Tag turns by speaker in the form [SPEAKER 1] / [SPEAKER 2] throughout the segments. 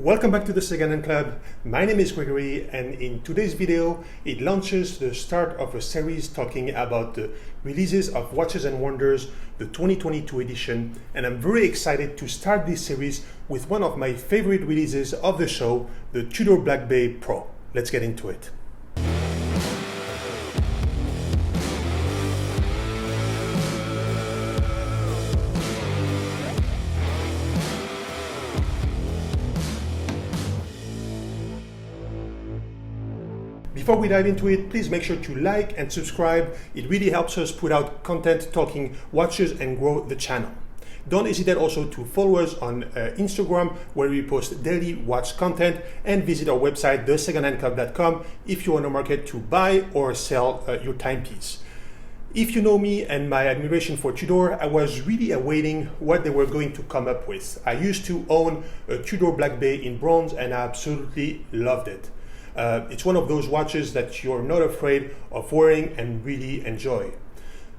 [SPEAKER 1] Welcome back to the Secondhand Club. My name is Gregory, and in today's video it launches the start of a series talking about the releases of Watches and Wonders, the 2022 edition, and I'm very excited to start this series with one of my favorite releases of the show, the Tudor Black Bay Pro. Let's get into it. Before we dive into it, please make sure to like and subscribe. It really helps us put out content talking watches and grow the channel. Don't hesitate also to follow us on Instagram, where we post daily watch content, and visit our website, thesecondhandclub.com, if you're on the market to buy or sell your timepiece. If you know me and my admiration for Tudor, I was really awaiting what they were going to come up with. I used to own a Tudor Black Bay in bronze and I absolutely loved it. It's one of those watches that you're not afraid of wearing and really enjoy.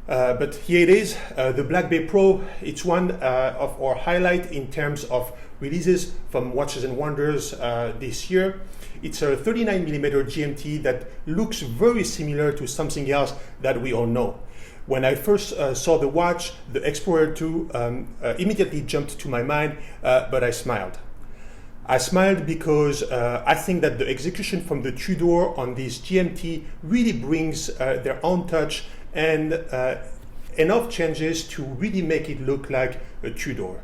[SPEAKER 1] But here it is, the Black Bay Pro. It's one of our highlight in terms of releases from Watches and Wonders this year. It's a 39mm GMT that looks very similar to something else that we all know. When I first saw the watch, the Explorer II immediately jumped to my mind, but I smiled. I smiled because I think that the execution from the Tudor on this GMT really brings their own touch and enough changes to really make it look like a Tudor.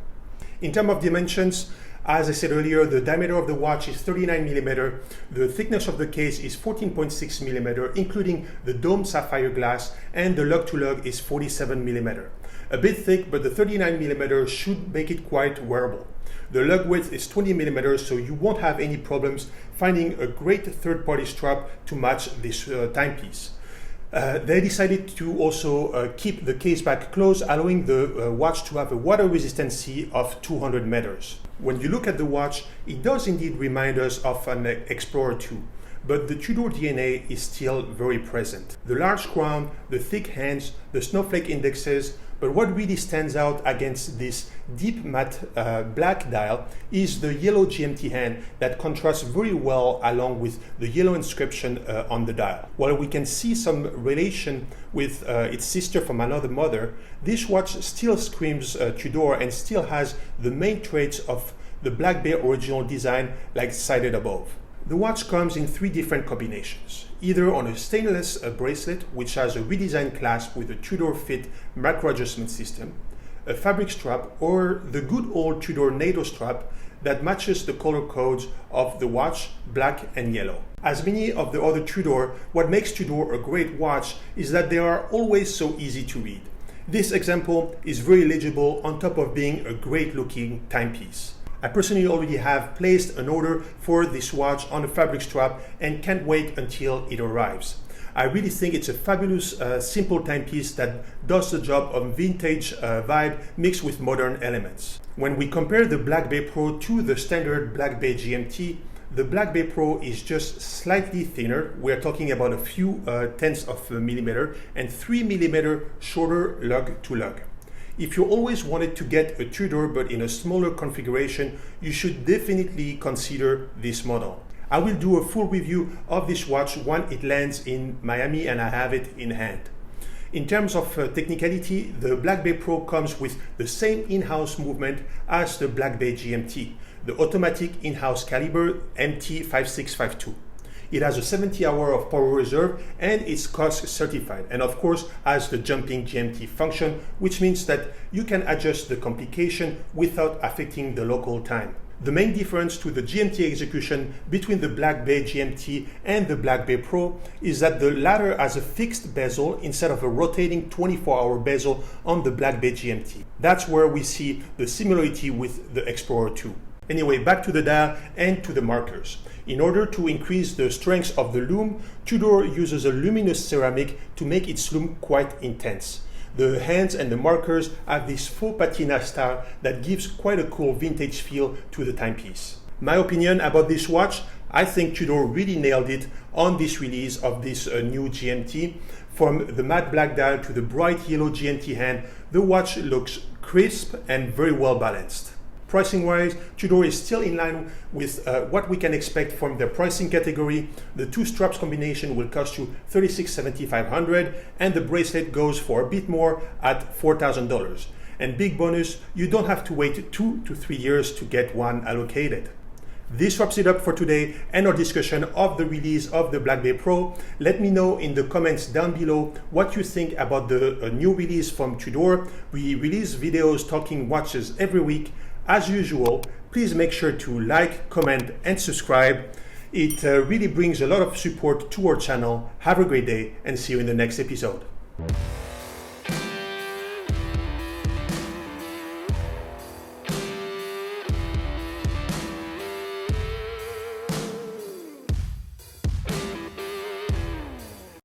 [SPEAKER 1] In terms of dimensions, as I said earlier, the diameter of the watch is 39mm, the thickness of the case is 14.6mm, including the dome sapphire glass, and the lug-to-lug is 47mm. A bit thick, but the 39mm should make it quite wearable. The lug width is 20mm, so you won't have any problems finding a great third-party strap to match this timepiece. They decided to also keep the case back closed, allowing the watch to have a water resistancy of 200 meters. When you look at the watch, it does indeed remind us of an Explorer II, but the Tudor DNA is still very present. The large crown, the thick hands, the snowflake indexes, but what really stands out against this deep matte black dial is the yellow GMT hand that contrasts very well along with the yellow inscription on the dial. While we can see some relation with its sister from another mother, this watch still screams Tudor and still has the main traits of the Black Bay original design, like cited above. The watch comes in three different combinations, either on a stainless bracelet, which has a redesigned clasp with a Tudor fit macro adjustment system, a fabric strap, or the good old Tudor NATO strap that matches the color codes of the watch, black and yellow. As many of the other Tudor, what makes Tudor a great watch is that they are always so easy to read. This example is very legible on top of being a great looking timepiece. I personally already have placed an order for this watch on a fabric strap and can't wait until it arrives. I really think it's a fabulous, simple timepiece that does the job of vintage vibe mixed with modern elements. When we compare the Black Bay Pro to the standard Black Bay GMT, the Black Bay Pro is just slightly thinner. We're talking about a few tenths of a millimeter and 3mm shorter lug to lug. If you always wanted to get a Tudor but in a smaller configuration, you should definitely consider this model. I will do a full review of this watch when it lands in Miami and I have it in hand. In terms of technicality, the Black Bay Pro comes with the same in-house movement as the Black Bay GMT, the automatic in-house caliber MT5652. It has a 70-hour of power reserve and it's COSC certified, and of course has the jumping GMT function, which means that you can adjust the complication without affecting the local time. The main difference to the GMT execution between the Black Bay GMT and the Black Bay Pro is that the latter has a fixed bezel instead of a rotating 24-hour bezel on the Black Bay GMT. That's where we see the similarity with the Explorer II. Anyway, back to the dial and to the markers. In order to increase the strength of the lume, Tudor uses a luminous ceramic to make its lume quite intense. The hands and the markers have this faux patina style that gives quite a cool vintage feel to the timepiece. My opinion about this watch, I think Tudor really nailed it on this release of this new GMT. From the matte black dial to the bright yellow GMT hand, the watch looks crisp and very well balanced. Pricing wise, Tudor is still in line with what we can expect from their pricing category. The two straps combination will cost you $36,500 and the bracelet goes for a bit more at $4,000. And big bonus, you don't have to wait 2 to 3 years to get one allocated. This wraps it up for today and our discussion of the release of the Black Bay Pro. Let me know in the comments down below what you think about the new release from Tudor. We release videos talking watches every week. As usual, please make sure to like, comment and subscribe. It really brings a lot of support to our channel. Have a great day and see you in the next episode.